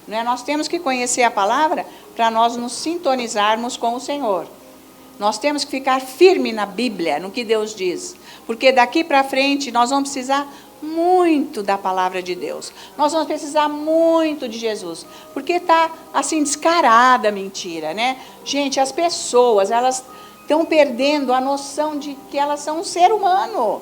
não é? Nós temos que conhecer a palavra para nós nos sintonizarmos com o Senhor. Nós temos que ficar firme na Bíblia, no que Deus diz. Porque daqui para frente nós vamos precisar muito da palavra de Deus. Nós vamos precisar muito de Jesus. Porque está assim descarada a mentira, né? Gente, as pessoas, elas estão perdendo a noção de que elas são um ser humano.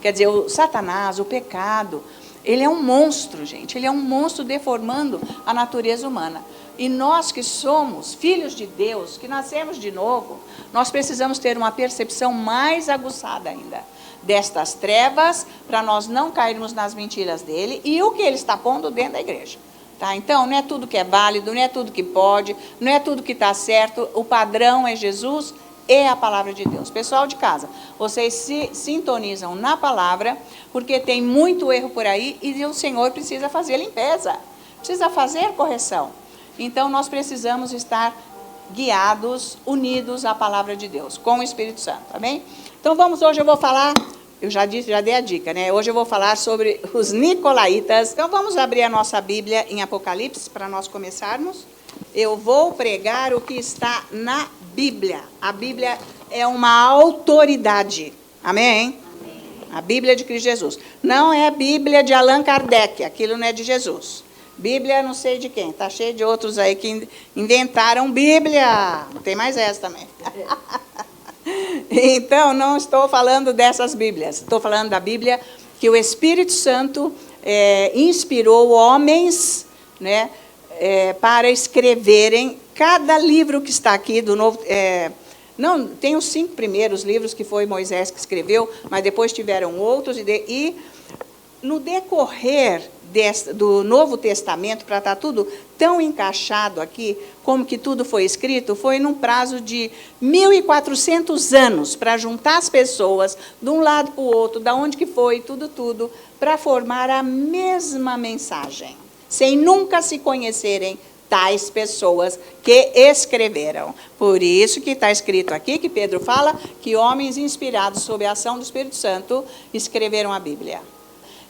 Quer dizer, o Satanás, o pecado, ele é um monstro, gente. Ele é um monstro deformando a natureza humana. E nós que somos filhos de Deus, que nascemos de novo, nós precisamos ter uma percepção mais aguçada ainda destas trevas, para nós não cairmos nas mentiras dele e o que ele está pondo dentro da igreja. Tá? Então, não é tudo que é válido, não é tudo que pode, não é tudo que está certo. O padrão é Jesus e a palavra de Deus. Pessoal de casa, vocês se sintonizam na palavra, porque tem muito erro por aí e o Senhor precisa fazer limpeza, precisa fazer correção. Então, nós precisamos estar guiados, unidos à palavra de Deus, com o Espírito Santo, amém? Então, hoje eu vou falar, eu já dei a dica, né? Hoje eu vou falar sobre os nicolaítas. Então, vamos abrir a nossa Bíblia em Apocalipse, para nós começarmos. Eu vou pregar o que está na Bíblia. A Bíblia é uma autoridade, amém? Amém. A Bíblia de Cristo Jesus. Não é a Bíblia de Allan Kardec, aquilo não é de Jesus. Bíblia não sei de quem, está cheio de outros aí que inventaram Bíblia. Tem mais essa também. Então, não estou falando dessas Bíblias. Estou falando da Bíblia que o Espírito Santo inspirou homens, né, para escreverem cada livro que está aqui do Novo... não, tem os 5 primeiros livros que foi Moisés que escreveu, mas depois tiveram outros. E no decorrer do Novo Testamento, para estar tudo tão encaixado aqui, como que tudo foi escrito, foi num prazo de 1400 anos, para juntar as pessoas de um lado para o outro, da onde que foi, tudo, para formar a mesma mensagem, sem nunca se conhecerem tais pessoas que escreveram. Por isso que está escrito aqui, que Pedro fala, que homens inspirados sob a ação do Espírito Santo escreveram a Bíblia.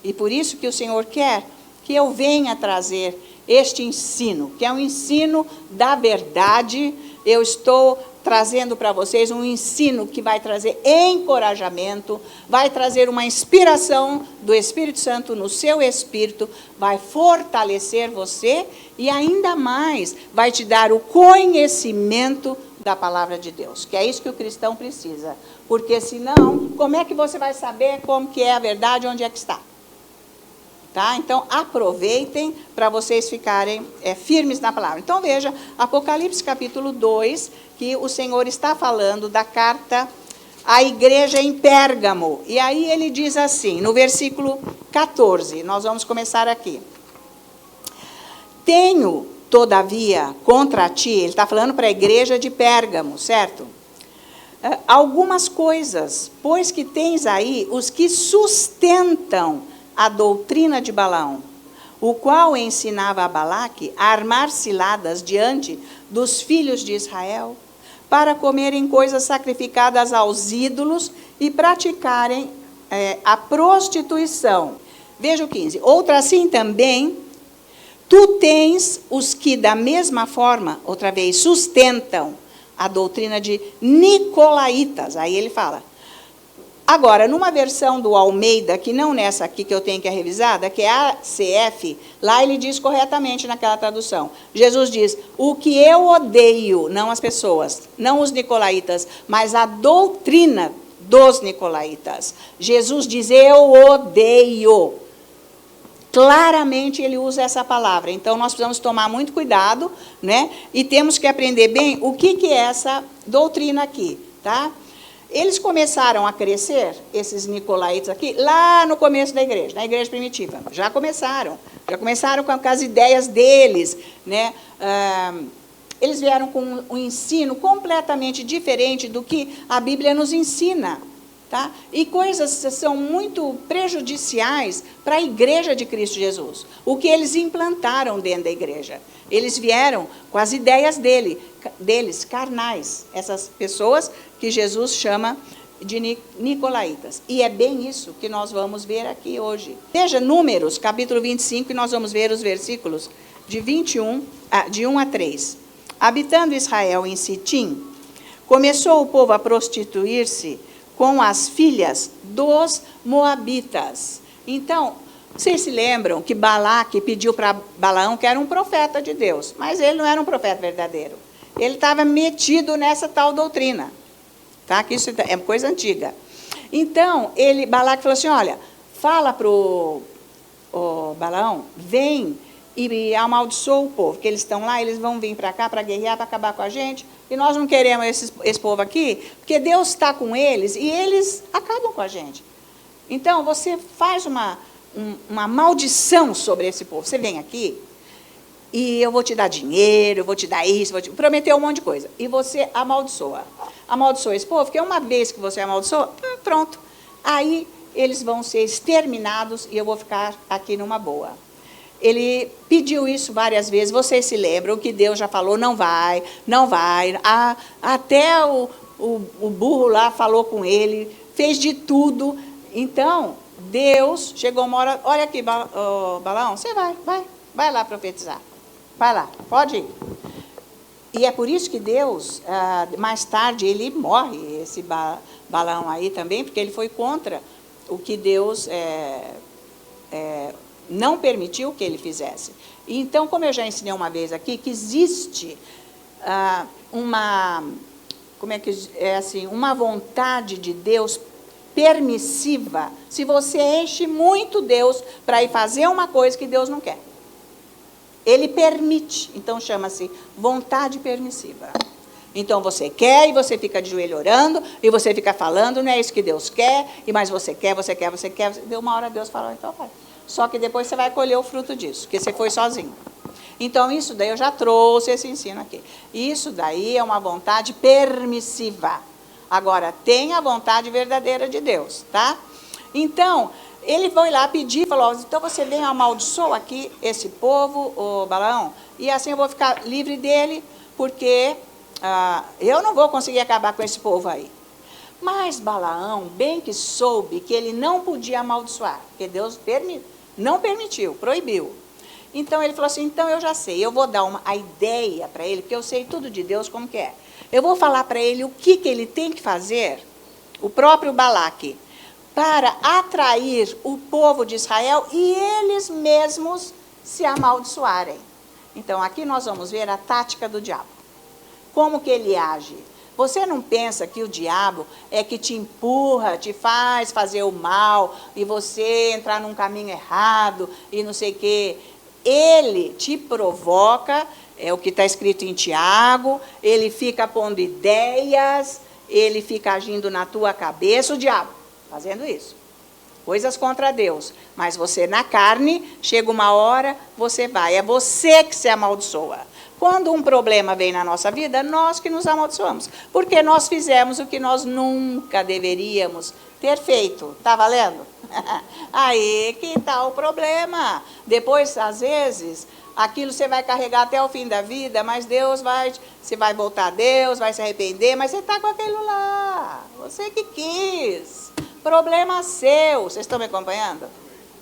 E por isso que o Senhor quer que eu venha trazer este ensino, que é um ensino da verdade. Eu estou trazendo para vocês um ensino que vai trazer encorajamento, vai trazer uma inspiração do Espírito Santo no seu espírito, vai fortalecer você e ainda mais vai te dar o conhecimento da palavra de Deus, que é isso que o cristão precisa. Porque senão, como é que você vai saber como que é a verdade, onde é que está? Tá? Então, aproveitem para vocês ficarem firmes na palavra. Então, veja, Apocalipse capítulo 2, que o Senhor está falando da carta à igreja em Pérgamo. E aí ele diz assim, no versículo 14, nós vamos começar aqui. Tenho, todavia, contra ti, ele está falando para a igreja de Pérgamo, certo? Algumas coisas, pois que tens aí os que sustentam a doutrina de Balaão, o qual ensinava a Balaque a armar ciladas diante dos filhos de Israel, para comerem coisas sacrificadas aos ídolos e praticarem a prostituição. Veja o 15. Outra assim também, tu tens os que da mesma forma, outra vez, sustentam a doutrina de nicolaítas. Aí ele fala... Agora, numa versão do Almeida, que não nessa aqui que eu tenho que é revisada, que é a CF, lá ele diz corretamente naquela tradução. Jesus diz, o que eu odeio, não as pessoas, não os nicolaítas, mas a doutrina dos nicolaítas. Jesus diz, eu odeio. Claramente ele usa essa palavra. Então, nós precisamos tomar muito cuidado, né? E temos que aprender bem o que é essa doutrina aqui, tá? Eles começaram a crescer, esses nicolaítas aqui, lá no começo da igreja, na igreja primitiva. Já começaram com as ideias deles, né? Eles vieram com um ensino completamente diferente do que a Bíblia nos ensina. Tá? E coisas são muito prejudiciais para a igreja de Cristo Jesus. O que eles implantaram dentro da igreja. Eles vieram com as ideias deles, carnais. Essas pessoas que Jesus chama de nicolaítas. E é bem isso que nós vamos ver aqui hoje. Veja Números, capítulo 25, e nós vamos ver os versículos de 1 a 3. Habitando Israel em Sitim, começou o povo a prostituir-se com as filhas dos moabitas. Então, vocês se lembram que Balaque pediu para Balaão, que era um profeta de Deus, mas ele não era um profeta verdadeiro. Ele estava metido nessa tal doutrina, tá? Que isso é coisa antiga. Então, Balaque falou assim, olha, fala para o Balaão, vem e amaldiçoa o povo, que eles estão lá, eles vão vir para cá para guerrear, para acabar com a gente, e nós não queremos esse povo aqui, porque Deus está com eles, e eles acabam com a gente. Então, você faz uma maldição sobre esse povo. Você vem aqui, e eu vou te dar dinheiro, eu vou te dar isso, prometer um monte de coisa. E você amaldiçoa. Amaldiçoa esse povo, porque uma vez que você amaldiçoa, pronto. Aí eles vão ser exterminados e eu vou ficar aqui numa boa. Ele pediu isso várias vezes. Vocês se lembram que Deus já falou, não vai, não vai. Até o burro lá falou com ele, fez de tudo. Então, Deus chegou uma hora, olha aqui, Balaão, você vai lá profetizar. Vai lá, pode ir. E é por isso que Deus, mais tarde, ele morre, esse Balaão aí também, porque ele foi contra o que Deus não permitiu que ele fizesse. Então, como eu já ensinei uma vez aqui, que existe uma vontade de Deus permissiva, se você enche muito Deus para ir fazer uma coisa que Deus não quer. Ele permite, então chama-se vontade permissiva. Então você quer e você fica de joelho orando, e você fica falando, não é isso que Deus quer, mas você quer. Deu uma hora Deus falou, então vai. Só que depois você vai colher o fruto disso, porque você foi sozinho. Então isso daí eu já trouxe esse ensino aqui. Isso daí é uma vontade permissiva. Agora, tem a vontade verdadeira de Deus, tá? Então, ele foi lá pedir, falou, então você vem amaldiçoa aqui esse povo, o Balaão, e assim eu vou ficar livre dele, porque eu não vou conseguir acabar com esse povo aí. Mas Balaão, bem que soube que ele não podia amaldiçoar, porque Deus não permitiu, proibiu. Então, ele falou assim, então eu já sei, eu vou dar a ideia para ele, porque eu sei tudo de Deus como que é. Eu vou falar para ele o que ele tem que fazer, o próprio Balaque, para atrair o povo de Israel e eles mesmos se amaldiçoarem. Então, aqui nós vamos ver a tática do diabo. Como que ele age? Você não pensa que o diabo é que te empurra, te faz fazer o mal, e você entrar num caminho errado, e não sei o quê. Ele te provoca, é o que está escrito em Tiago, ele fica pondo ideias, ele fica agindo na tua cabeça, o diabo, fazendo isso. Coisas contra Deus. Mas você na carne, chega uma hora, você vai. É você que se amaldiçoa. Quando um problema vem na nossa vida, nós que nos amaldiçoamos. Porque nós fizemos o que nós nunca deveríamos ter feito. Está valendo? Aí que está o problema. Depois, às vezes, aquilo você vai carregar até o fim da vida, mas você vai voltar a Deus, vai se arrepender, mas você está com aquilo lá. Você que quis. Problema seu. Vocês estão me acompanhando?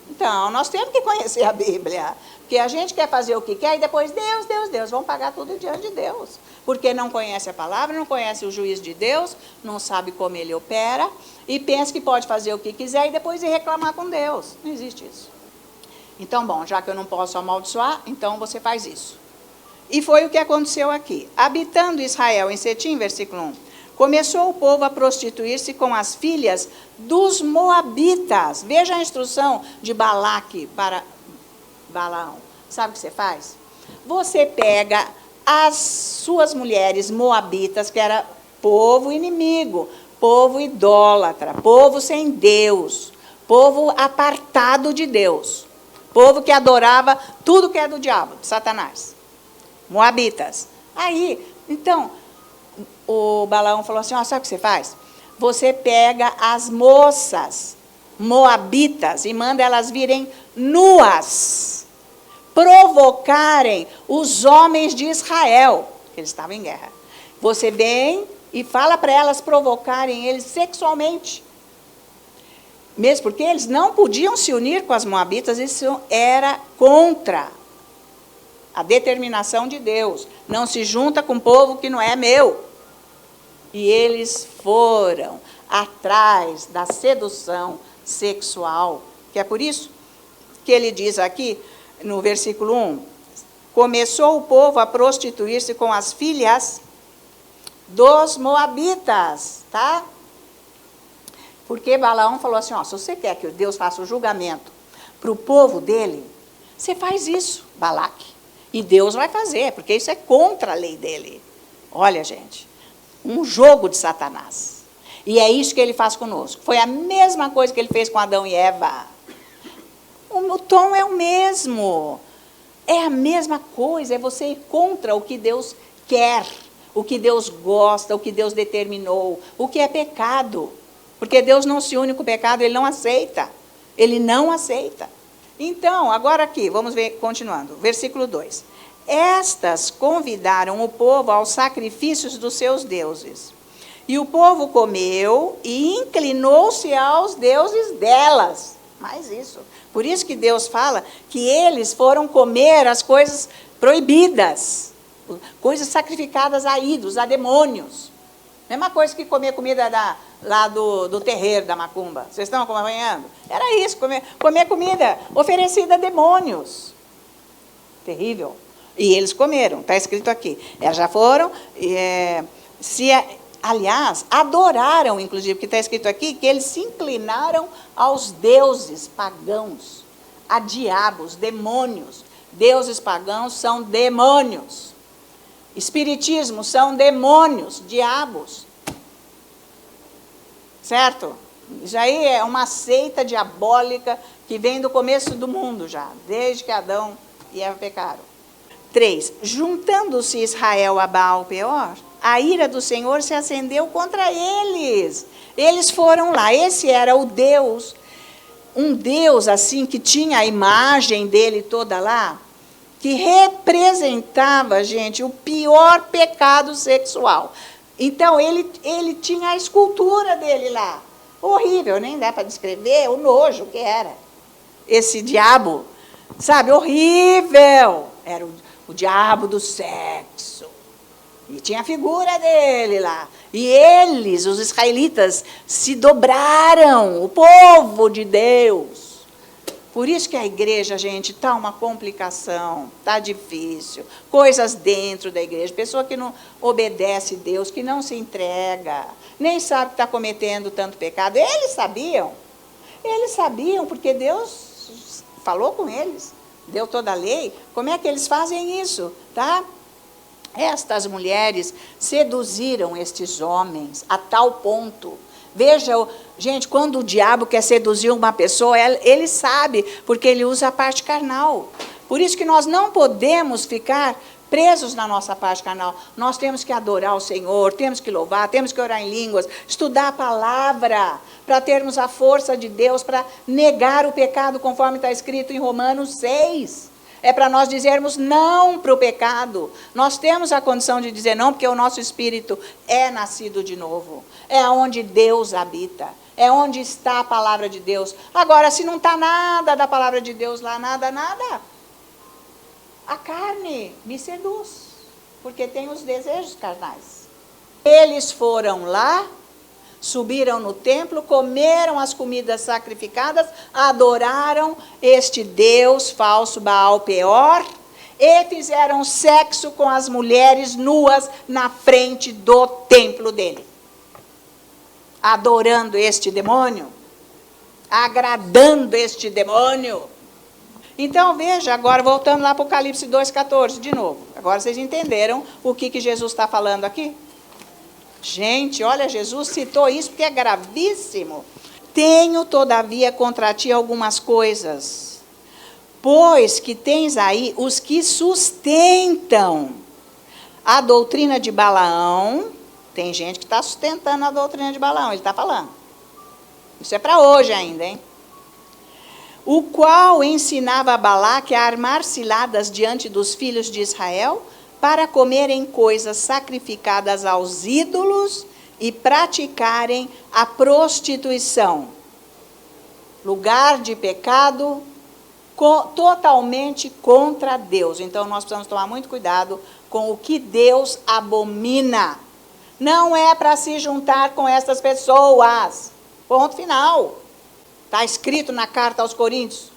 Então, nós temos que conhecer a Bíblia. Porque a gente quer fazer o que quer e depois Deus. Vão pagar tudo diante de Deus. Porque não conhece a palavra, não conhece o juiz de Deus, não sabe como ele opera, e pensa que pode fazer o que quiser e depois ir reclamar com Deus. Não existe isso. Então, bom, já que eu não posso amaldiçoar, então você faz isso. E foi o que aconteceu aqui. Habitando Israel em Setim, versículo 1, começou o povo a prostituir-se com as filhas dos moabitas. Veja a instrução de Balaque para Balaão. Sabe o que você faz? Você pega as suas mulheres moabitas, que era povo inimigo, povo idólatra, povo sem Deus, povo apartado de Deus, povo que adorava tudo que é do diabo, de Satanás. Moabitas. Aí, então, o Balaão falou assim, sabe o que você faz? Você pega as moças moabitas e manda elas virem nuas, provocarem os homens de Israel, que eles estavam em guerra. Você vem e fala para elas provocarem eles sexualmente. Mesmo porque eles não podiam se unir com as moabitas, isso era contra a determinação de Deus. Não se junta com um povo que não é meu. E eles foram atrás da sedução sexual, que é por isso que ele diz aqui, no versículo 1, começou o povo a prostituir-se com as filhas dos moabitas, tá? Porque Balaão falou assim, ó, se você quer que Deus faça o julgamento para o povo dele, você faz isso, Balaque. E Deus vai fazer, porque isso é contra a lei dele. Olha, gente, um jogo de Satanás. E é isso que ele faz conosco. Foi a mesma coisa que ele fez com Adão e Eva. O tom é o mesmo. É a mesma coisa, é você ir contra o que Deus quer, o que Deus gosta, o que Deus determinou, o que é pecado. Porque Deus não se une com o pecado, ele não aceita. Ele não aceita. Então, agora aqui, vamos ver, continuando, versículo 2. Estas convidaram o povo aos sacrifícios dos seus deuses. E o povo comeu e inclinou-se aos deuses delas. Mais isso. Por isso que Deus fala que eles foram comer as coisas proibidas, coisas sacrificadas a ídolos, a demônios. Mesma coisa que comer comida lá do terreiro da macumba. Vocês estão acompanhando? Era isso, comer comida oferecida a demônios. Terrível. E eles comeram, está escrito aqui. Elas já foram, aliás, adoraram, inclusive, porque está escrito aqui que eles se inclinaram aos deuses pagãos, a diabos, demônios. Deuses pagãos são demônios. Espiritismo são demônios, diabos. Certo? Isso aí é uma seita diabólica que vem do começo do mundo já, desde que Adão e Eva pecaram. 3. Juntando-se Israel a Baal-peor, a ira do Senhor se acendeu contra eles. Eles foram lá. Esse era o Deus, um Deus assim que tinha a imagem dele toda lá, que representava, gente, o pior pecado sexual. Então, ele tinha a escultura dele lá. Horrível, nem dá para descrever o nojo que era. Esse diabo, sabe, horrível. Era o diabo do sexo. E tinha a figura dele lá. E eles, os israelitas, se dobraram, o povo de Deus. Por isso que a igreja, gente, está uma complicação, está difícil. Coisas dentro da igreja, pessoa que não obedece a Deus, que não se entrega, nem sabe que está cometendo tanto pecado. Eles sabiam porque Deus falou com eles, deu toda a lei. Como é que eles fazem isso, tá? Estas mulheres seduziram estes homens a tal ponto. Veja, gente, quando o diabo quer seduzir uma pessoa, ele sabe, porque ele usa a parte carnal. Por isso que nós não podemos ficar presos na nossa parte carnal. Nós temos que adorar o Senhor, temos que louvar, temos que orar em línguas, estudar a palavra, para termos a força de Deus, para negar o pecado, conforme está escrito em Romanos 6. É para nós dizermos não para o pecado. Nós temos a condição de dizer não, porque o nosso espírito é nascido de novo. É onde Deus habita. É onde está a palavra de Deus. Agora, se não está nada da palavra de Deus lá, nada, a carne me seduz, porque tem os desejos carnais. Eles foram lá, subiram no templo, comeram as comidas sacrificadas, adoraram este Deus falso Baal-peor e fizeram sexo com as mulheres nuas na frente do templo dele. Adorando este demônio, agradando este demônio. Então, veja, agora voltando lá para o Apocalipse 2,14, de novo. Agora vocês entenderam o que Jesus está falando aqui? Gente, olha, Jesus citou isso porque é gravíssimo. Tenho, todavia, contra ti algumas coisas, pois que tens aí os que sustentam a doutrina de Balaão. Tem gente que está sustentando a doutrina de Balaão, ele está falando. Isso é para hoje ainda, hein? O qual ensinava a Balaque a armar ciladas diante dos filhos de Israel, para comerem coisas sacrificadas aos ídolos e praticarem a prostituição. Lugar de pecado, totalmente contra Deus. Então, nós precisamos tomar muito cuidado com o que Deus abomina. Não é para se juntar com essas pessoas. Ponto final. Está escrito na carta aos Coríntios.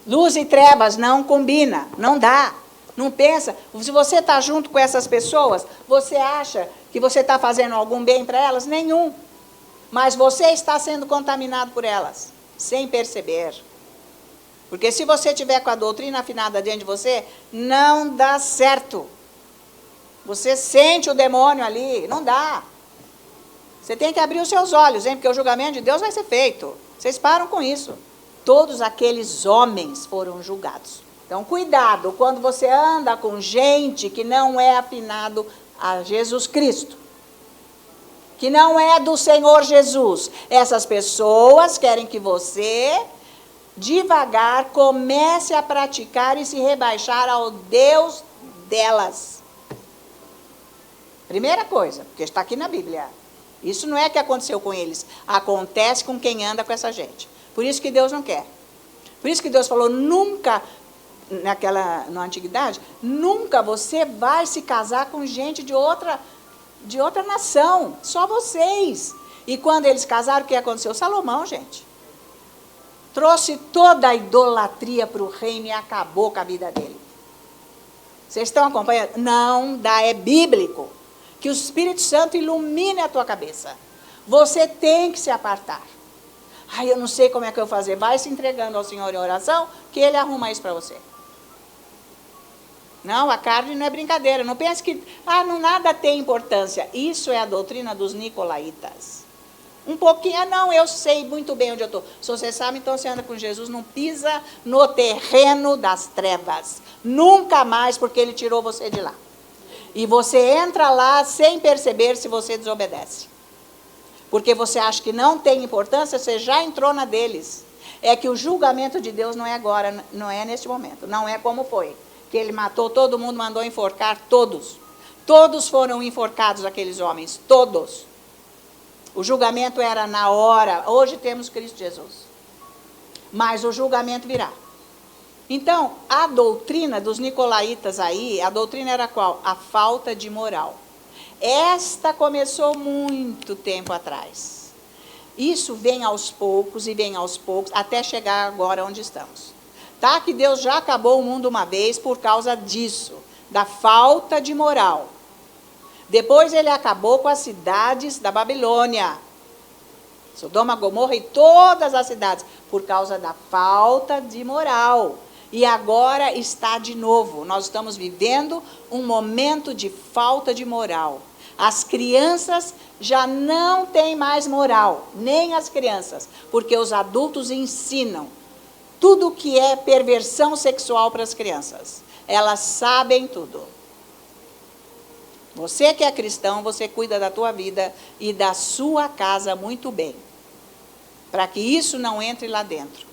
Luz e trevas não combina, não dá. Não pensa, se você está junto com essas pessoas, você acha que você está fazendo algum bem para elas? Nenhum. Mas você está sendo contaminado por elas, sem perceber. Porque se você tiver com a doutrina afinada dentro de você, não dá certo. Você sente o demônio ali, não dá. Você tem que abrir os seus olhos, hein? Porque o julgamento de Deus vai ser feito. Vocês param com isso. Todos aqueles homens foram julgados. Então, cuidado quando você anda com gente que não é afinado a Jesus Cristo, que não é do Senhor Jesus. Essas pessoas querem que você, devagar, comece a praticar e se rebaixar ao Deus delas. Primeira coisa, porque está aqui na Bíblia. Isso não é que aconteceu com eles, acontece com quem anda com essa gente. Por isso que Deus não quer. Por isso que Deus falou, nunca, na antiguidade, nunca você vai se casar com gente de outra nação, só vocês. E quando eles casaram, o que aconteceu? Salomão, gente, trouxe toda a idolatria para o reino e acabou com a vida dele. Vocês estão acompanhando? Não dá, é bíblico. Que o Espírito Santo ilumine a tua cabeça. Você tem que se apartar. Ai, eu não sei como é que eu vou fazer. Vai se entregando ao Senhor em oração, que Ele arruma isso para você. Não, a carne não é brincadeira. Não pense que não, nada tem importância. Isso é a doutrina dos nicolaítas. Um pouquinho, não, eu sei muito bem onde eu estou. Se você sabe, então você anda com Jesus, não pisa no terreno das trevas. Nunca mais, porque Ele tirou você de lá. E você entra lá sem perceber se você desobedece. Porque você acha que não tem importância, você já entrou na deles. É que o julgamento de Deus não é agora, não é neste momento. Não é como foi. Que Ele matou todo mundo, mandou enforcar todos. Todos foram enforcados, aqueles homens, todos. O julgamento era na hora. Hoje temos Cristo Jesus. Mas o julgamento virá. Então, a doutrina dos nicolaítas aí, a doutrina era qual? A falta de moral. Esta começou muito tempo atrás. Isso vem aos poucos e vem aos poucos, até chegar agora onde estamos. Tá? Que Deus já acabou o mundo uma vez por causa disso, da falta de moral. Depois Ele acabou com as cidades da Babilônia. Sodoma, Gomorra e todas as cidades, por causa da falta de moral. E agora está de novo. Nós estamos vivendo um momento de falta de moral. As crianças já não têm mais moral, nem as crianças, porque os adultos ensinam tudo que é perversão sexual para as crianças. Elas sabem tudo. Você que é cristão, você cuida da tua vida e da sua casa muito bem, para que isso não entre lá dentro.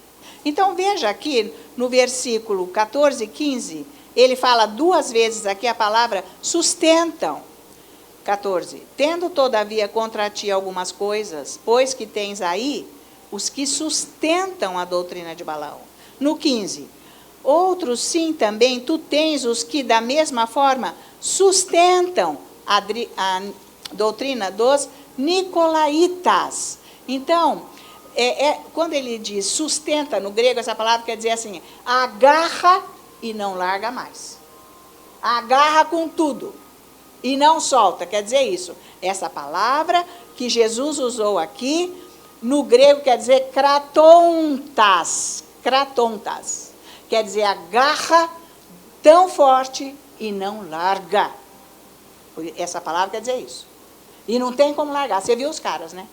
Então, veja aqui no versículo 14 e 15, ele fala duas vezes aqui a palavra sustentam. 14. Tendo, todavia, contra ti algumas coisas, pois que tens aí os que sustentam a doutrina de Balaão. No 15. Outros, sim, também, tu tens os que, da mesma forma, sustentam a doutrina dos nicolaítas. Então, quando ele diz sustenta, no grego, essa palavra quer dizer assim, agarra e não larga mais. Agarra com tudo e não solta, quer dizer isso. Essa palavra que Jesus usou aqui, no grego quer dizer kratontas, kratontas. Quer dizer, agarra tão forte e não larga. Essa palavra quer dizer isso. E não tem como largar. Você viu os caras, né?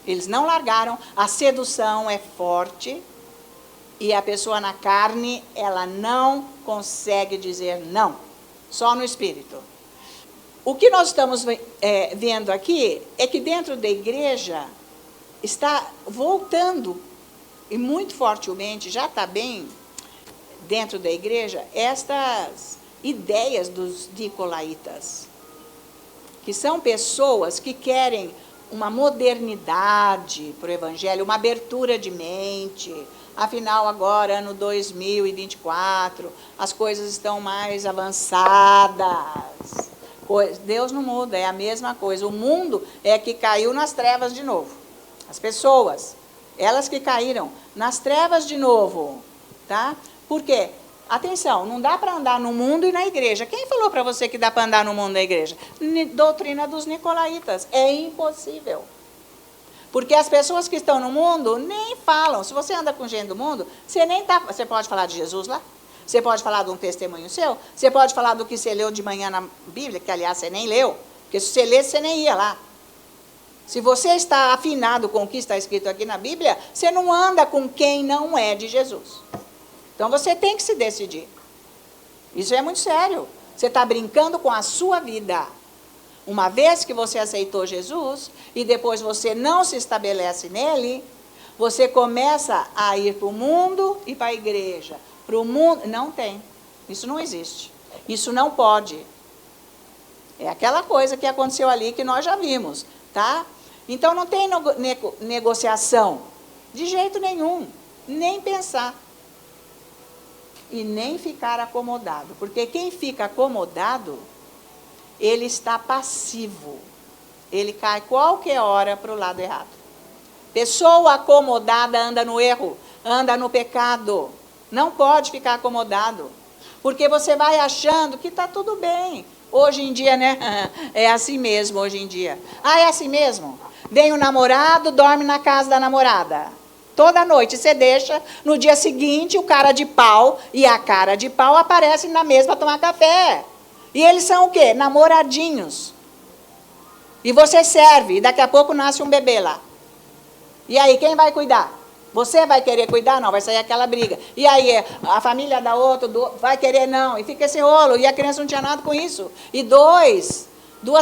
Eles não largaram, a sedução é forte e a pessoa na carne, ela não consegue dizer não, só no espírito. O que nós estamos vendo aqui é que dentro da igreja está voltando, e muito fortemente, já está bem dentro da igreja, estas ideias dos nicolaítas, que são pessoas que querem uma modernidade para o evangelho, uma abertura de mente. Afinal, agora, ano 2024, as coisas estão mais avançadas. Deus não muda, é a mesma coisa. O mundo é que caiu nas trevas de novo. As pessoas, elas que caíram nas trevas de novo. Tá? Por quê? Atenção, não dá para andar no mundo e na igreja. Quem falou para você que dá para andar no mundo e na igreja? Doutrina dos nicolaítas. É impossível. Porque as pessoas que estão no mundo nem falam. Se você anda com gente do mundo, você nem tá. Você pode falar de Jesus lá? Você pode falar de um testemunho seu? Você pode falar do que você leu de manhã na Bíblia, que aliás você nem leu, porque se você lesse, você nem ia lá. Se você está afinado com o que está escrito aqui na Bíblia, você não anda com quem não é de Jesus. Então você tem que se decidir. Isso é muito sério. Você está brincando com a sua vida. Uma vez que você aceitou Jesus e depois você não se estabelece nele, você começa a ir para o mundo e para a igreja. Para o mundo, não tem. Isso não existe. Isso não pode. É aquela coisa que aconteceu ali que nós já vimos, tá? Então não tem negociação. De jeito nenhum. Nem pensar. E nem ficar acomodado. Porque quem fica acomodado, ele está passivo. Ele cai qualquer hora para o lado errado. Pessoa acomodada anda no erro, anda no pecado. Não pode ficar acomodado. Porque você vai achando que está tudo bem. Hoje em dia, né? É assim mesmo, hoje em dia. Ah, é assim mesmo? Vem o namorado, dorme na casa da namorada. Toda noite você deixa, no dia seguinte o cara de pau e a cara de pau aparecem na mesa para tomar café. E eles são o quê? Namoradinhos. E você serve, e daqui a pouco nasce um bebê lá. E aí, quem vai cuidar? Você vai querer cuidar? Não, vai sair aquela briga. E aí, a família da outra vai querer? Não. E fica esse rolo, e a criança não tinha nada com isso. E duas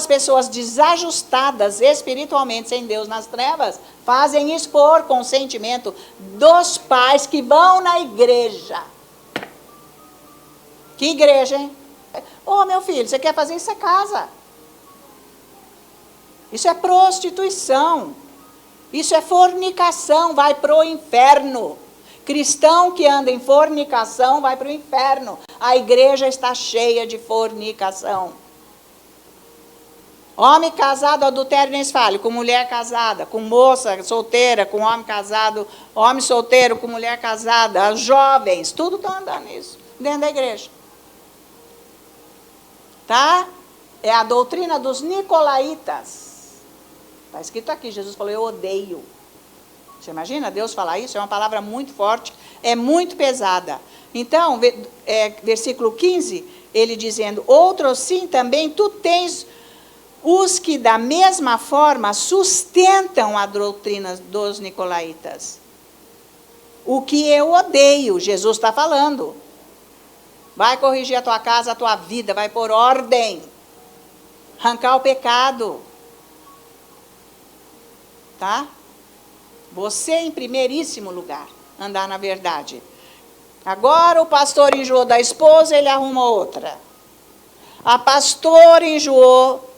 pessoas desajustadas espiritualmente, sem Deus nas trevas, fazem isso por consentimento dos pais que vão na igreja. Que igreja, hein? Ô, meu filho, você quer fazer isso? É casa. Isso é prostituição. Isso é fornicação, vai para o inferno. Cristão que anda em fornicação vai para o inferno. A igreja está cheia de fornicação. Homem casado, adultério nem se fale, com mulher casada, com moça solteira, com homem casado, homem solteiro com mulher casada, os jovens, tudo está andando nisso, dentro da igreja. Tá? É a doutrina dos nicolaítas. Está escrito aqui, Jesus falou, eu odeio. Você imagina Deus falar isso? É uma palavra muito forte, é muito pesada. Então, versículo 15, ele dizendo, outro sim também, tu tens os que da mesma forma sustentam a doutrina dos nicolaítas. O que eu odeio, Jesus está falando. Vai corrigir a tua casa, a tua vida, vai pôr ordem. Arrancar o pecado. Tá? Você em primeiríssimo lugar, andar na verdade. Agora o pastor enjoou da esposa, ele arruma outra. A pastora enjoou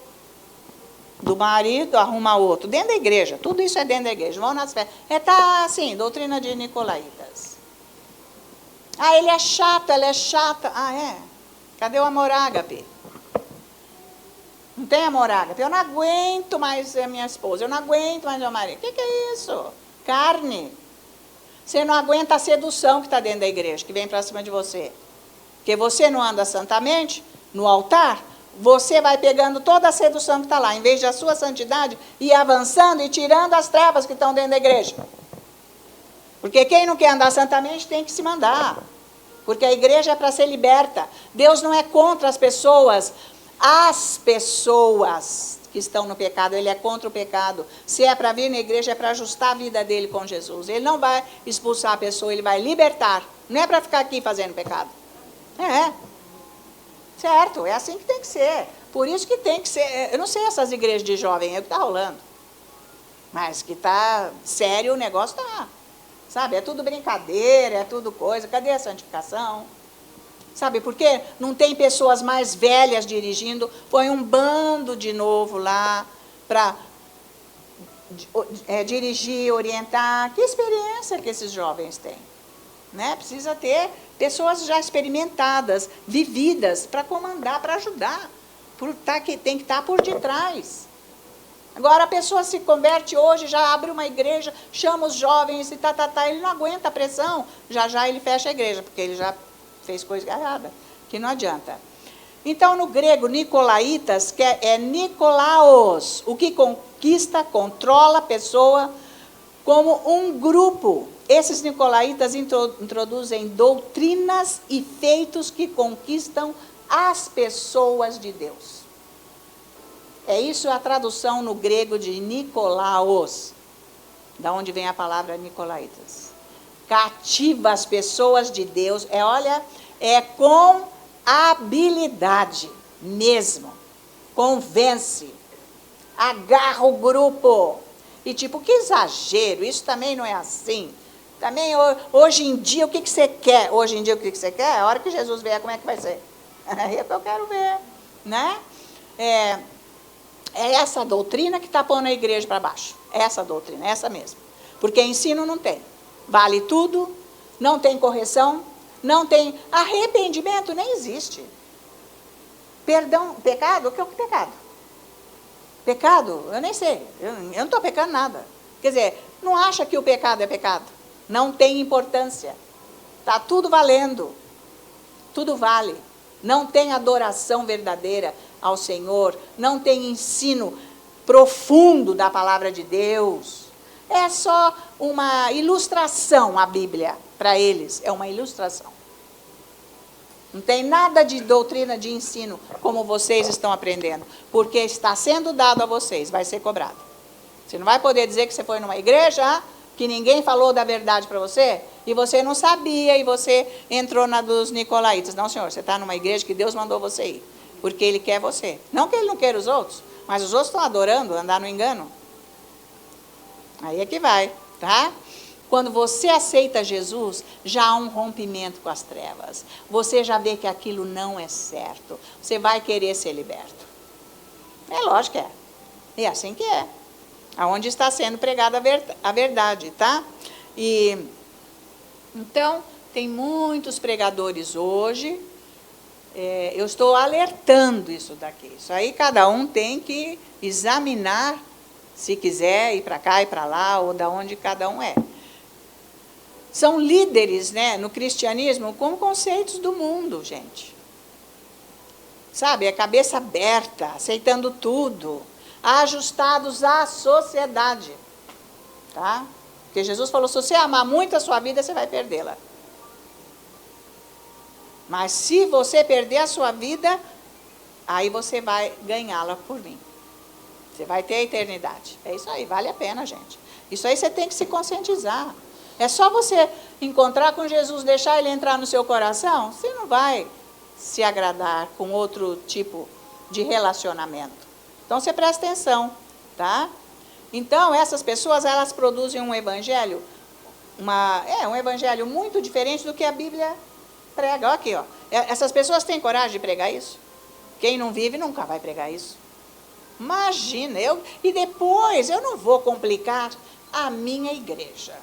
do marido, arruma outro. Dentro da igreja, tudo isso é dentro da igreja. Vão nas festas. Tá assim, doutrina de nicolaítas. Ah, ele é chato, ela é chata. Ah, é? Cadê o amor ágape? Não tem amor ágape? Eu não aguento mais a minha esposa, eu não aguento mais meu marido. O que é isso? Carne. Você não aguenta a sedução que está dentro da igreja, que vem para cima de você. Porque você não anda santamente no altar, você vai pegando toda a sedução que está lá, em vez da sua santidade, ir avançando e tirando as trevas que estão dentro da igreja. Porque quem não quer andar santamente tem que se mandar. Porque a igreja é para ser liberta. Deus não é contra as pessoas que estão no pecado, ele é contra o pecado. Se é para vir na igreja, é para ajustar a vida dele com Jesus. Ele não vai expulsar a pessoa, ele vai libertar. Não é para ficar aqui fazendo pecado. Certo, é assim que tem que ser. Por isso que tem que ser. Eu não sei essas igrejas de jovem, é o que está rolando. Mas que está sério, o negócio está. Sabe, é tudo brincadeira, é tudo coisa. Cadê a santificação? Sabe por quê? Não tem pessoas mais velhas dirigindo. Põe um bando de novo lá para dirigir, orientar. Que experiência que esses jovens têm? né? Precisa ter pessoas já experimentadas, vividas, para comandar, para ajudar. Tem que estar por detrás. Agora a pessoa se converte hoje, já abre uma igreja, chama os jovens e ele não aguenta a pressão, já ele fecha a igreja, porque ele já fez coisa errada, que não adianta. Então, no grego, Nicolaitas, que é Nikolaos, o que conquista, controla a pessoa como um grupo. Esses Nicolaitas introduzem doutrinas e feitos que conquistam as pessoas de Deus. É isso a tradução no grego de Nikolaos, da onde vem a palavra Nicolaitas. Cativa as pessoas de Deus, é com habilidade mesmo, convence, agarra o grupo, e tipo, que exagero, isso também não é assim, também hoje em dia o que você quer? Hoje em dia o que você quer? A hora que Jesus vier, como é que vai ser? É o que eu quero ver, né? É essa doutrina que está pondo a igreja para baixo, essa doutrina, essa mesmo, porque ensino não tem, vale tudo, não tem correção, não tem arrependimento, nem existe. Perdão, pecado? O que é o pecado? Pecado? Eu nem sei, eu não estou pecando nada. Quer dizer, não acha que o pecado é pecado? Não tem importância. Está tudo valendo. Tudo vale. Não tem adoração verdadeira ao Senhor, não tem ensino profundo da palavra de Deus. É só uma ilustração a Bíblia, para eles, é uma ilustração. Não tem nada de doutrina, de ensino, como vocês estão aprendendo, porque está sendo dado a vocês, vai ser cobrado. Você não vai poder dizer que você foi numa igreja, que ninguém falou da verdade para você, e você não sabia, e você entrou na dos Nicolaitas. Não, senhor, você está numa igreja que Deus mandou você ir, porque Ele quer você. Não que Ele não queira os outros, mas os outros estão adorando, andar no engano. Aí é que vai, tá? Quando você aceita Jesus, já há um rompimento com as trevas. Você já vê que aquilo não é certo. Você vai querer ser liberto. É lógico que é. É assim que é. Aonde está sendo pregada a verdade, tá? E então, tem muitos pregadores hoje. Eu estou alertando isso daqui. Isso aí cada um tem que examinar, se quiser ir para cá e para lá, ou da onde cada um é. São líderes, né, no cristianismo com conceitos do mundo, gente. Sabe, é cabeça aberta, aceitando tudo, ajustados à sociedade. Tá? Porque Jesus falou, se você amar muito a sua vida, você vai perdê-la. Mas se você perder a sua vida, aí você vai ganhá-la por mim. Você vai ter a eternidade. É isso aí, vale a pena, gente. Isso aí você tem que se conscientizar. É só você encontrar com Jesus, deixar Ele entrar no seu coração, você não vai se agradar com outro tipo de relacionamento. Então, você presta atenção, tá? Então, essas pessoas, elas produzem um evangelho, um evangelho muito diferente do que a Bíblia prega. Olha aqui, ó. Essas pessoas têm coragem de pregar isso? Quem não vive nunca vai pregar isso. Imagina, e depois eu não vou complicar a minha igreja.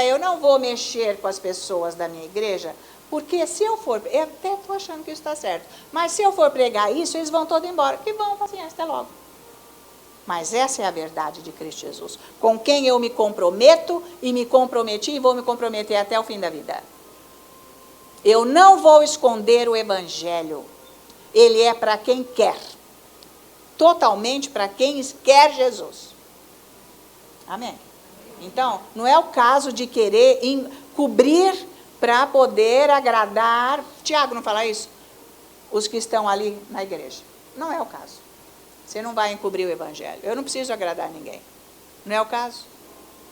Eu não vou mexer com as pessoas da minha igreja, porque se eu for, eu até estou achando que isso está certo, mas se eu for pregar isso, eles vão todos embora. Que vão, paciência, até logo. Mas essa é a verdade de Cristo Jesus, com quem eu me comprometo, e me comprometi, e vou me comprometer até o fim da vida. Eu não vou esconder o evangelho. Ele é para quem quer. Totalmente para quem quer Jesus. Amém? Então, não é o caso de querer cobrir para poder agradar. Tiago não fala isso? Os que estão ali na igreja. Não é o caso. Você não vai encobrir o evangelho. Eu não preciso agradar ninguém. Não é o caso.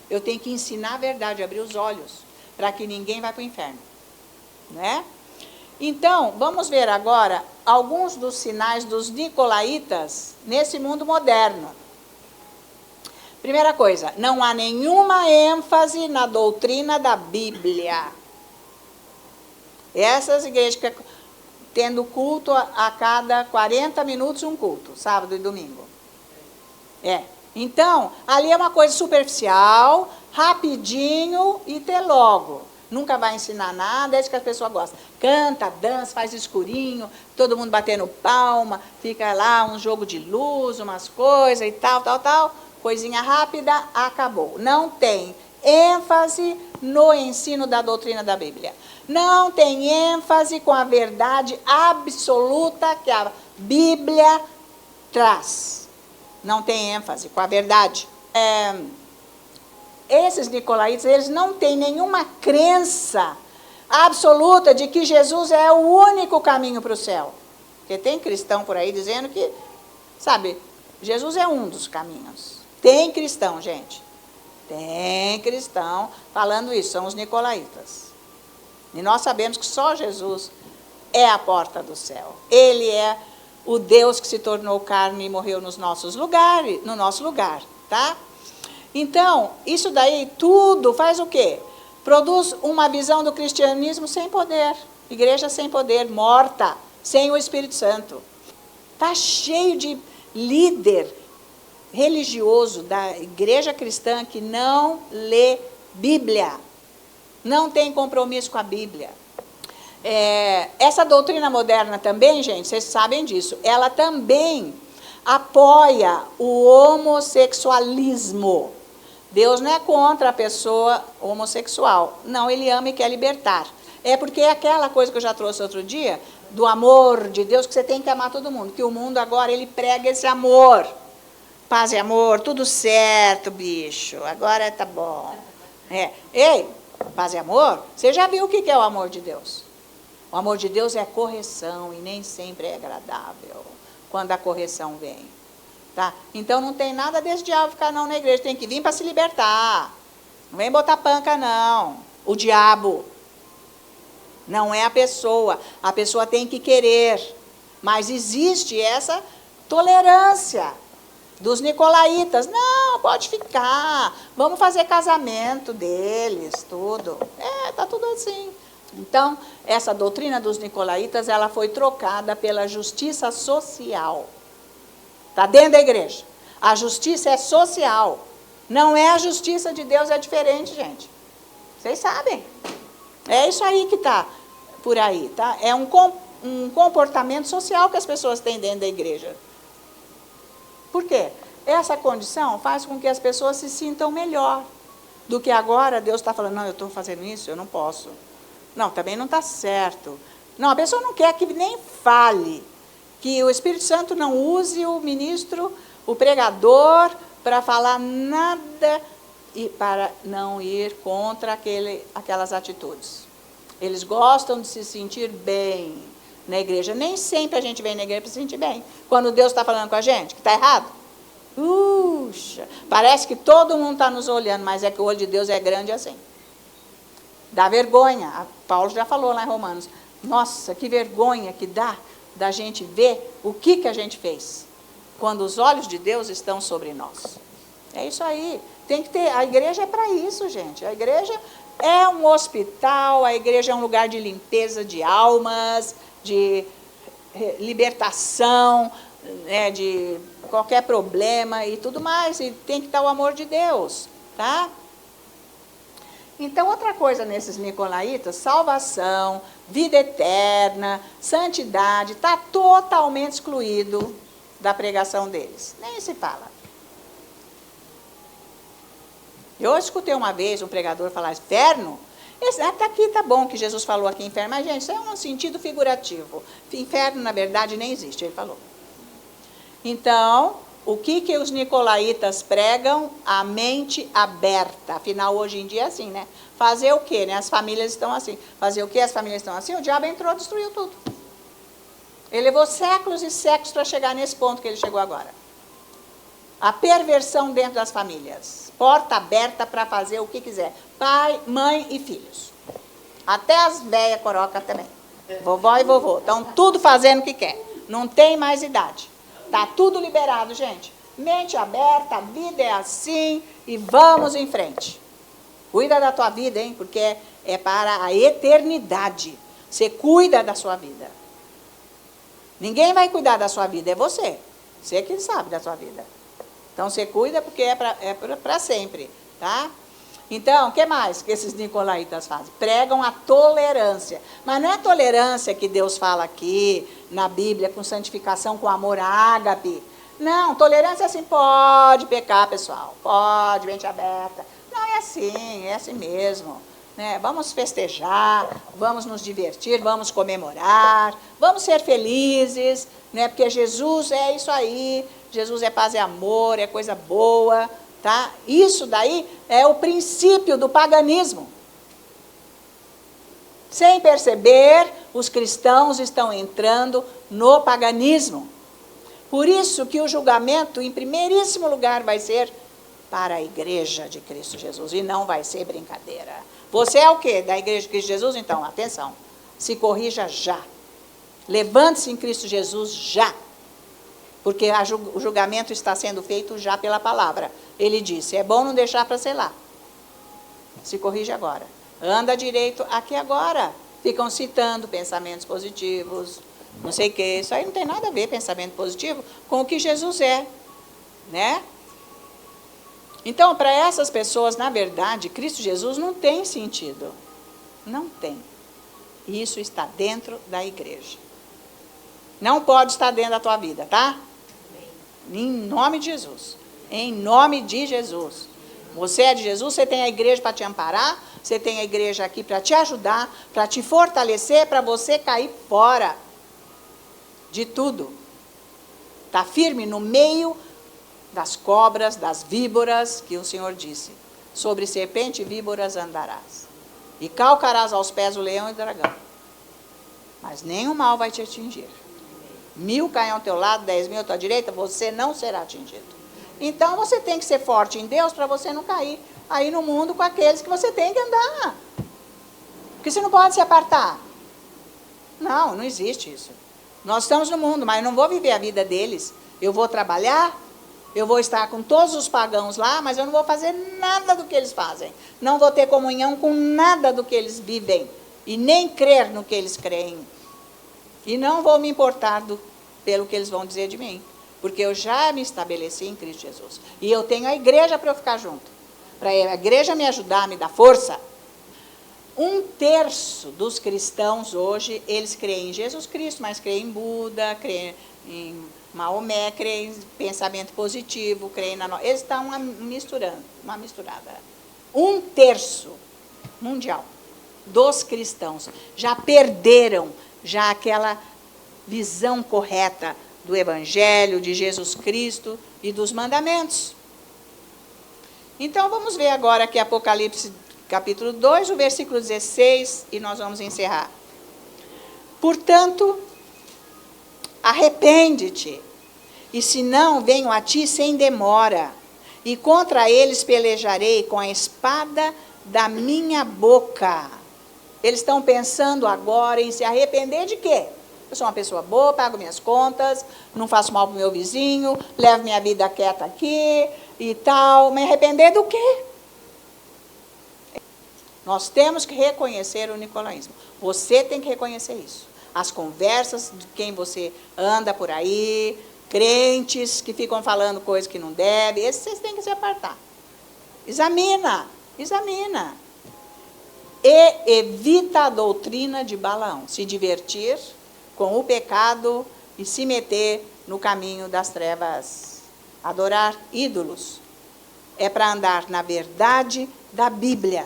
Eu tenho que ensinar a verdade, abrir os olhos, para que ninguém vá para o inferno. Né? Então, vamos ver agora alguns dos sinais dos nicolaítas nesse mundo moderno. Primeira coisa, não há nenhuma ênfase na doutrina da Bíblia. Essas igrejas que tendo culto a cada 40 minutos um culto, sábado e domingo. Então, ali é uma coisa superficial, rapidinho e ter logo. nunca vai ensinar nada, é isso que as pessoas gostam. Canta, dança, faz escurinho, todo mundo batendo palma, fica lá um jogo de luz, umas coisas e tal, tal, tal. Coisinha rápida, acabou. Não tem ênfase no ênfase da doutrina da Bíblia. Não tem ênfase com a verdade absoluta que a Bíblia traz. Não tem ênfase com a verdade. Esses nicolaítas, eles não têm nenhuma crença absoluta de que Jesus é o único caminho para o céu. Porque tem cristão por aí dizendo que, sabe, Jesus é um dos caminhos. Tem cristão, gente. Tem cristão falando isso, são os nicolaítas. E nós sabemos que só Jesus é a porta do céu. Ele é o Deus que se tornou carne e morreu nos nossos lugares, no nosso lugar, tá? Então, isso daí tudo faz o quê? Produz uma visão do cristianismo sem poder. Igreja sem poder, morta, sem o Espírito Santo. Está cheio de líder religioso da igreja cristã que não lê Bíblia. Não tem compromisso com a Bíblia. Essa doutrina moderna também, gente, vocês sabem disso, ela também apoia o homossexualismo. Deus não é contra a pessoa homossexual. Não, ele ama e quer libertar. É porque é aquela coisa que eu já trouxe outro dia, do amor de Deus, que você tem que amar todo mundo. Que o mundo agora, ele prega esse amor. Paz e amor, tudo certo, bicho. Agora tá bom. Ei, paz e amor, você já viu o que é o amor de Deus? O amor de Deus é correção e nem sempre é agradável quando a correção vem. Tá? Então não tem nada desse diabo ficar não na igreja, tem que vir para se libertar. Não vem botar panca não. O diabo não é a pessoa tem que querer. Mas existe essa tolerância dos nicolaítas. Não, pode ficar, vamos fazer casamento deles, tudo. Tá tudo assim. Então, essa doutrina dos nicolaítas, ela foi trocada pela justiça social. Está dentro da igreja. A justiça é social. Não é a justiça de Deus, é diferente, gente. Vocês sabem. É isso aí que está por aí, tá? É um comportamento social que as pessoas têm dentro da igreja. Por quê? Essa condição faz com que as pessoas se sintam melhor do que agora Deus está falando, não, eu estou fazendo isso, eu não posso. Não, também não está certo. Não, a pessoa não quer que nem fale, que o Espírito Santo não use o ministro, o pregador, para falar nada e para não ir contra aquelas atitudes. Eles gostam de se sentir bem na igreja. Nem sempre a gente vem na igreja para se sentir bem. Quando Deus está falando com a gente, que está errado. Puxa, parece que todo mundo está nos olhando, mas é que o olho de Deus é grande assim. Dá vergonha. Paulo já falou lá em Romanos. Nossa, que vergonha que dá da gente ver o que a gente fez. Quando os olhos de Deus estão sobre nós. É isso aí. Tem que ter. A igreja é para isso, gente. A igreja é um hospital, a igreja é um lugar de limpeza de almas, de libertação, de qualquer problema e tudo mais. E tem que estar o amor de Deus, tá? Então, outra coisa nesses nicolaítas, salvação, vida eterna, santidade, está totalmente excluído da pregação deles. Nem se fala. Eu escutei uma vez um pregador falar inferno. Até aqui está bom que Jesus falou aqui inferno, mas, gente, isso é um sentido figurativo. Inferno, na verdade, nem existe, ele falou. Então, o que os nicolaítas pregam? A mente aberta. Afinal, hoje em dia é assim, né? Fazer o quê, né? As famílias estão assim. Fazer o quê? As famílias estão assim. O diabo entrou e destruiu tudo. Ele levou séculos e séculos para chegar nesse ponto que ele chegou agora. A perversão dentro das famílias. Porta aberta para fazer o que quiser. Pai, mãe e filhos. Até as velhas corocas também. Vovó e vovô. Estão tudo fazendo o que quer. Não tem mais idade. Está tudo liberado, gente. Mente aberta, a vida é assim e vamos em frente. Cuida da tua vida, hein? Porque é para a eternidade. Você cuida da sua vida. Ninguém vai cuidar da sua vida, é você. Você que sabe da sua vida. Então, você cuida porque é para sempre, tá? Então, o que mais que esses nicolaítas fazem? Pregam a tolerância. Mas não é a tolerância que Deus fala aqui na Bíblia, com santificação, com amor ágape. Não, tolerância é assim, pode pecar, pessoal. Pode, mente aberta. Não, é assim mesmo. Né? Vamos festejar, vamos nos divertir, vamos comemorar, vamos ser felizes, né? Porque Jesus é isso aí, Jesus é paz e amor, é coisa boa, tá? Isso daí é o princípio do paganismo. Sem perceber, os cristãos estão entrando no paganismo. Por isso que o julgamento, em primeiríssimo lugar, vai ser para a igreja de Cristo Jesus, e não vai ser brincadeira. Você é o quê? Da igreja de Cristo Jesus? Então, atenção, se corrija já. Levante-se em Cristo Jesus já. Porque o julgamento está sendo feito já pela palavra. Ele disse, é bom não deixar para sei lá. Se corrige agora. Anda direito aqui agora. Ficam citando pensamentos positivos, não sei o quê. Isso aí não tem nada a ver, pensamento positivo, com o que Jesus é, né? Então, para essas pessoas, na verdade, Cristo Jesus não tem sentido. Não tem. E isso está dentro da igreja. Não pode estar dentro da tua vida, tá? Em nome de Jesus. Em nome de Jesus. Você é de Jesus, você tem a igreja para te amparar, você tem a igreja aqui para te ajudar, para te fortalecer, para você cair fora de tudo. Está firme no meio das cobras, das víboras, que o Senhor disse. Sobre serpente e víboras andarás. E calcarás aos pés o leão e o dragão. Mas nenhum mal vai te atingir. 1000 caem ao teu lado, 10.000 à tua direita, você não será atingido. Então, você tem que ser forte em Deus para você não cair aí no mundo com aqueles que você tem que andar. Porque você não pode se apartar. Não, não existe isso. Nós estamos no mundo, mas eu não vou viver a vida deles. Eu vou trabalhar, eu vou estar com todos os pagãos lá, mas eu não vou fazer nada do que eles fazem. Não vou ter comunhão com nada do que eles vivem. E nem crer no que eles creem. E não vou me importar pelo que eles vão dizer de mim. Porque eu já me estabeleci em Cristo Jesus. E eu tenho a igreja para eu ficar junto. Para a igreja me ajudar, me dar força. 1/3 dos cristãos hoje, eles creem em Jesus Cristo, mas creem em Buda, creem em Maomé, creem em pensamento positivo, creem na... Eles estão misturando, uma misturada. 1/3 mundial dos cristãos já perderam já aquela visão correta do Evangelho, de Jesus Cristo e dos mandamentos. Então, vamos ver agora aqui Apocalipse, capítulo 2, o versículo 16, e nós vamos encerrar. Portanto, arrepende-te, e se não, venho a ti sem demora, e contra eles pelejarei com a espada da minha boca. Eles estão pensando agora em se arrepender de quê? Eu sou uma pessoa boa, pago minhas contas, não faço mal para o meu vizinho, levo minha vida quieta aqui e tal. Me arrepender do quê? Nós temos que reconhecer o nicolaísmo. Você tem que reconhecer isso. As conversas de quem você anda por aí, crentes que ficam falando coisas que não devem, esses vocês têm que se apartar. Examina, examina. E evita a doutrina de Balaão, se divertir com o pecado e se meter no caminho das trevas. Adorar ídolos é para andar na verdade da Bíblia.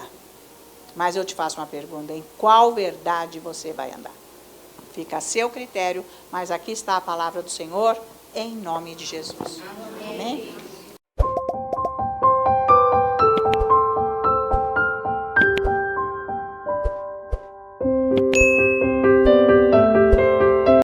Mas eu te faço uma pergunta, em qual verdade você vai andar? Fica a seu critério, mas aqui está a palavra do Senhor, em nome de Jesus. Amém?